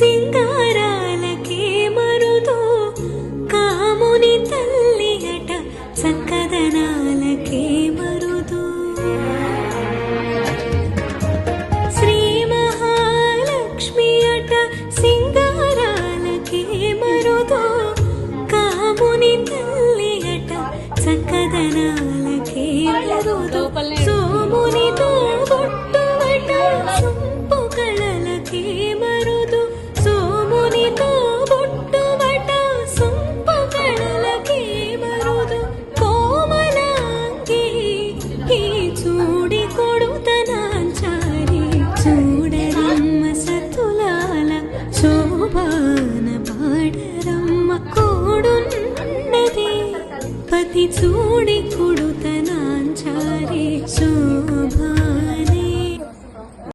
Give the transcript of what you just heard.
సింగారాలకే మరుదో కాముని తల్లి అట చక్కదనాలకే మరుదు శ్రీ మహాలక్ష్మి అట సింగారాలకే మరుదో కాముని తల్లి అట చక్కదనాలకే మరుదు సోమునితో బొట్టువట సొంపు కళలకే మరుదు సోమునితో బొట్టువట సొంపు కళలకే మరుదు కోమలాంగి ఈ చూడి కొడుతనాంచారి చూడరమ్మ సతులాల శోభాన పాడరమ్మ కోడున్నది పతి చూడి కొడుతనాంచారి